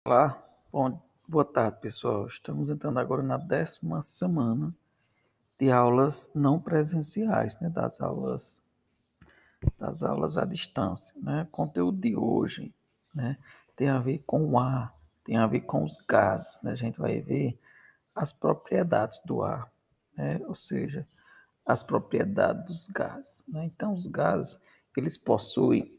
Olá, boa tarde, pessoal. Estamos entrando agora na 10ª semana de aulas não presenciais, né? Das aulas à distância, né? Conteúdo de hoje, né? Tem a ver com o ar, tem a ver com os gases, né? A gente vai ver as propriedades do ar, né? Ou seja, as propriedades dos gases, né? Então, os gases, eles possuem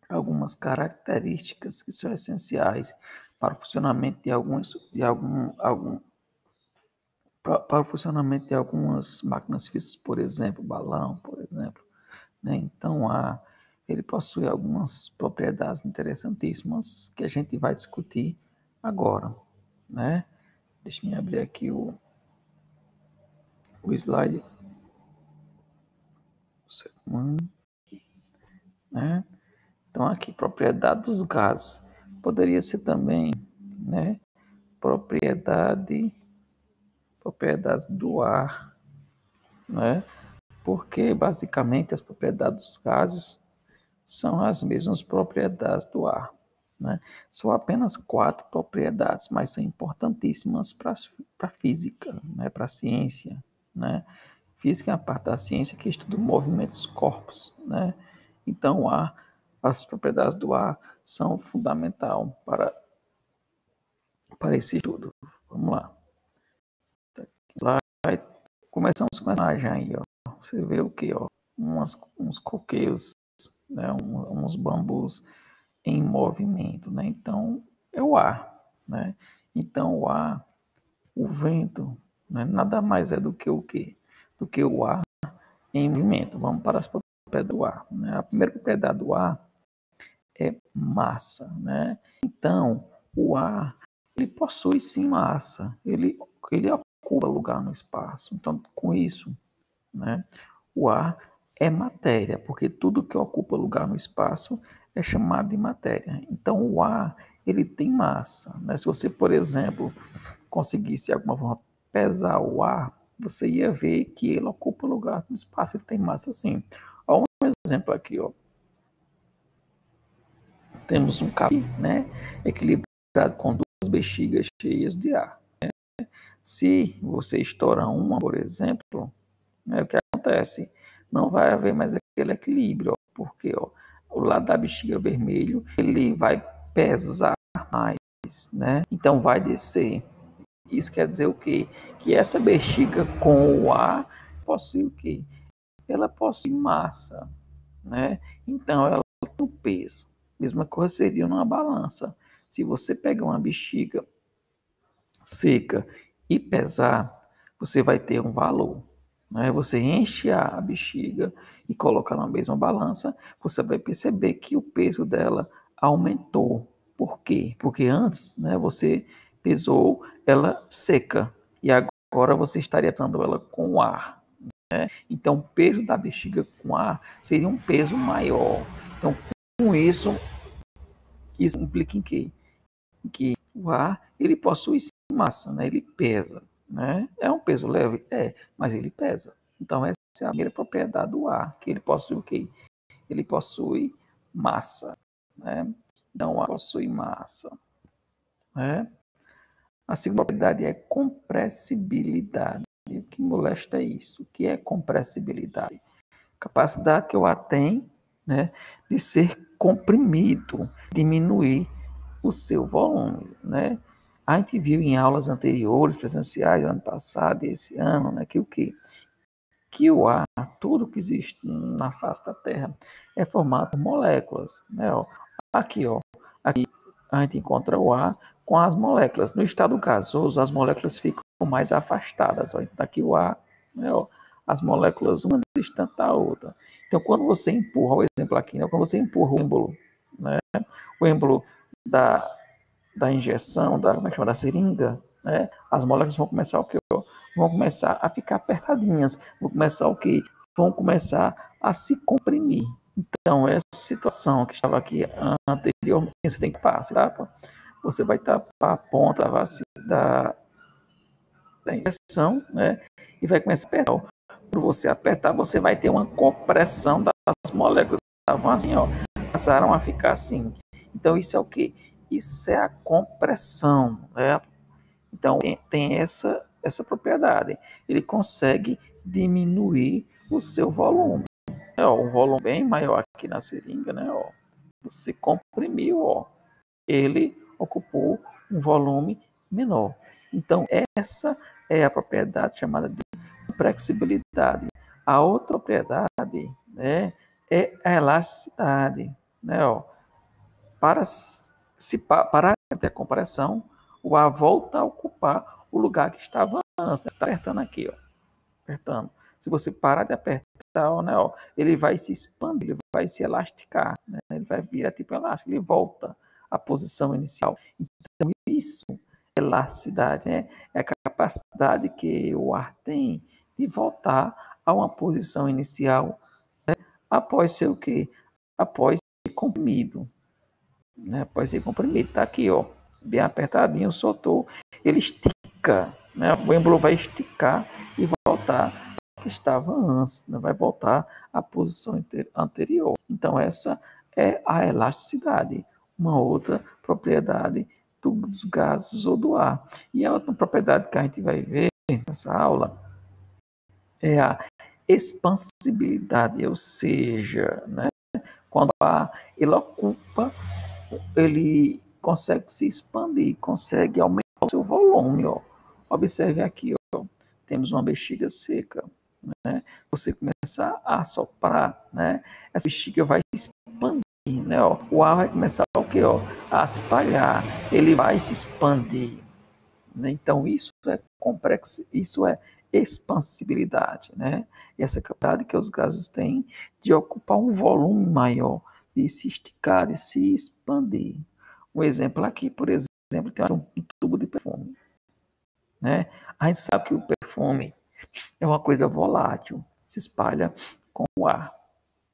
algumas características que são essenciais para o funcionamento para o funcionamento de algumas máquinas físicas, por exemplo, balão, por exemplo, né? Então, ele possui algumas propriedades interessantíssimas que a gente vai discutir agora, né? Deixa eu abrir aqui o slide, né? Então, aqui, propriedade dos gases. Poderia ser também, né? Propriedades do ar, né? Porque basicamente as propriedades dos gases são as mesmas propriedades do ar, né? São apenas 4 propriedades, mas são importantíssimas para a física, né? Para a ciência, né? Física é a parte da ciência que estuda o movimento dos corpos, né? Então, as propriedades do ar são fundamentais para esse estudo. Vamos lá. Começamos com essa imagem aí, ó. Você vê o que, ó? Uns coqueiros, né? Uns bambus em movimento, né? Então, é o ar, né? Então, o vento, né? Nada mais é do que o quê? Do que o ar em movimento. Vamos para as propriedades do ar, né? A primeira propriedade do ar é massa, né? Então, o ar, ele possui sim massa, ele ocupa lugar no espaço. Então, com isso, né, o ar é matéria, porque tudo que ocupa lugar no espaço é chamado de matéria. Então, o ar, ele tem massa, né? Se você, por exemplo, conseguisse de alguma forma pesar o ar, você ia ver que ele ocupa lugar no espaço, ele tem massa sim. Olha um exemplo aqui, ó. Temos um cabo, né, equilibrado com 2 bexigas cheias de ar. Se você estourar uma, por exemplo, né, o que acontece? Não vai haver mais aquele equilíbrio, ó, porque ó, o lado da bexiga vermelho ele vai pesar mais, né? Então vai descer. Isso quer dizer o quê? Que essa bexiga com o ar possui o quê? Ela possui massa, né? Então ela tem um peso. Mesma coisa seria numa balança. Se você pegar uma bexiga seca e pesar, você vai ter um valor, né? Você enche a bexiga e coloca na mesma balança, você vai perceber que o peso dela aumentou. Por quê? Porque antes, né, você pesou ela seca e agora você estaria pesando ela com ar. Então, o peso da bexiga com ar seria um peso maior. Então, com isso implica em quê? Em que o ar ele possui massa, né? Ele pesa, né? É um peso leve? É, mas ele pesa. Então, essa é a primeira propriedade do ar, que ele possui o quê? Ele possui massa, né? Então, o ar possui massa, né? A segunda propriedade é compressibilidade. E o que molesta é isso. O que é compressibilidade? Capacidade que o ar tem, né, de ser comprimido, diminuir o seu volume, né? A gente viu em aulas anteriores, presenciais, ano passado e esse ano, né, que o quê? Que o ar, tudo que existe na face da Terra, é formado por moléculas, né? Ó. Aqui, ó, aqui a gente encontra o ar com as moléculas. No estado gasoso, as moléculas ficam mais afastadas. Ó. Então, aqui o ar, né, ó, as moléculas uma distante da outra. Então, quando você empurra, o exemplo aqui, né, quando você empurra o êmbolo, né, o êmbolo da injeção, como é que chama, da seringa, né, as moléculas vão começar o quê? Vão começar a ficar apertadinhas, vão começar o quê? Vão começar a se comprimir. Então, essa situação que estava aqui anteriormente, você tem que passar, tá? Você vai tapar a ponta da injeção, né? E vai começar a apertar. Por você apertar, você vai ter uma compressão das moléculas. Estavam assim, ó, passaram a ficar assim. Então, isso é o quê? isso é a compressão, né? Então, tem essa propriedade. Ele consegue diminuir o seu volume. Um volume bem maior aqui na seringa, né? Ó, você comprimiu, ó, ele ocupou um volume menor. Então, essa é a propriedade chamada de flexibilidade. A outra propriedade, né, é a elasticidade. Né, ó. Para ter a compressão, o ar volta a ocupar o lugar que estava antes. Está apertando aqui, ó, apertando. Se você parar de apertar, né, ó, ele vai se expandir, ele vai se elasticar, né, ele vai virar tipo elástico, ele volta à posição inicial. Então, isso é elasticidade, né? É a capacidade que o ar tem de voltar a uma posição inicial, né, após ser o quê? Após ser comprimido. Né? Após ser comprimido. Está aqui, ó, bem apertadinho, soltou, ele estica, né? O êmbolo vai esticar e voltar que estava antes, né? Vai voltar à posição anterior. Então, essa é a elasticidade, uma outra propriedade dos gases ou do ar. E a outra propriedade que a gente vai ver nessa aula é a expansibilidade, ou seja, né, quando o ar ele ocupa, ele consegue se expandir, consegue aumentar o seu volume. Ó. Observe aqui, ó, temos uma bexiga seca. Né? Você começar a soprar, né? Essa bexiga vai se expandir, né? Ó. O ar vai começar o quê? Ó? A espalhar, ele vai se expandir. Né? Então, isso é complexo, isso é expansibilidade, né? E essa capacidade que os gases têm de ocupar um volume maior, de se esticar, de se expandir. Um exemplo aqui, por exemplo, tem um tubo de perfume, né? A gente sabe que o perfume é uma coisa volátil, se espalha com o ar,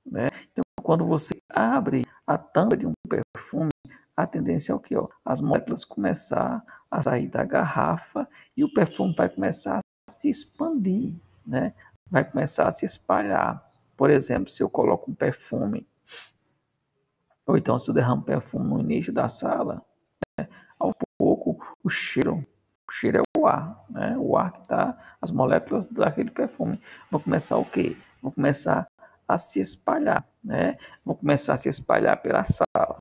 né? Então, quando você abre a tampa de um perfume, a tendência é o quê? Ó? As moléculas começar a sair da garrafa e o perfume vai começar a se expandir, né? Vai começar a se espalhar. Por exemplo, se eu coloco um perfume, ou então se eu derramo perfume no início da sala, ao pouco o cheiro é o ar, né? O ar que está, as moléculas daquele perfume vão começar o quê? Vão começar a se espalhar, né? Vão começar a se espalhar pela sala.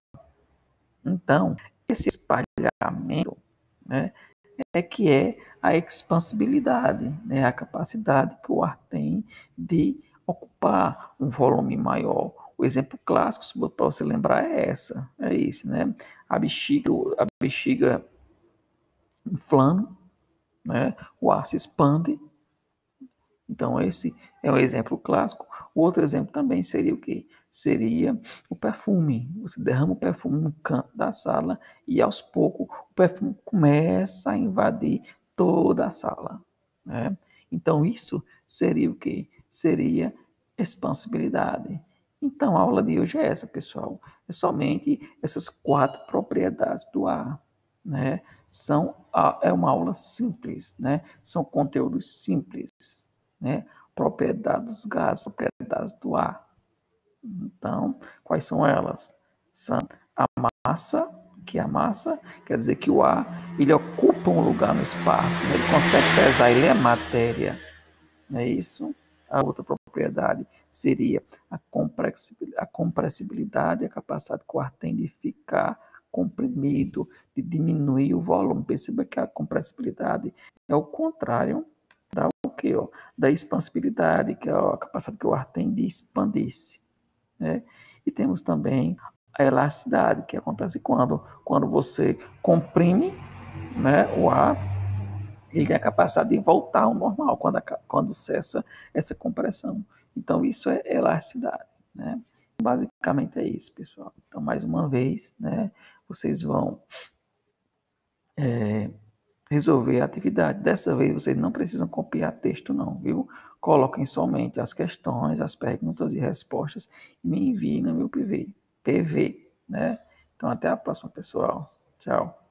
Então, esse espalhamento, né, é que é a expansibilidade, né, a capacidade que o ar tem de ocupar um volume maior. O exemplo clássico, para você lembrar, é isso, né? A bexiga inflama, né? O ar se expande. Então, esse é um exemplo clássico. O outro exemplo também seria o quê? Seria o perfume. Você derrama o perfume no canto da sala e, aos poucos, o perfume começa a invadir toda a sala. Né? Então, isso seria o quê? Seria expansibilidade. Então, a aula de hoje é essa, pessoal. É somente essas 4 propriedades do ar. Né? É uma aula simples, né? São conteúdos simples. Né? Propriedades dos gases, propriedades do ar. Então, quais são elas? São a massa, que a massa quer dizer que o ar ele ocupa um lugar no espaço, né? Ele consegue pesar, ele é matéria, não é isso? A outra propriedade seria a compressibilidade, a capacidade que o ar tem de ficar comprimido, de diminuir o volume. Perceba que a compressibilidade é o contrário da o quê? Ó? Da expansibilidade, que é a capacidade que o ar tem de expandir-se. Né? E temos também a elasticidade, que acontece quando você comprime, né, o ar, ele tem a capacidade de voltar ao normal quando cessa essa compressão. Então, isso é elasticidade. Né? Basicamente é isso, pessoal. Então, mais uma vez, né, vocês vão resolver a atividade. Dessa vez, vocês não precisam copiar texto, não, viu? Coloquem somente as questões, as perguntas e respostas e me enviem no meu PV, né? Então, até a próxima, pessoal. Tchau.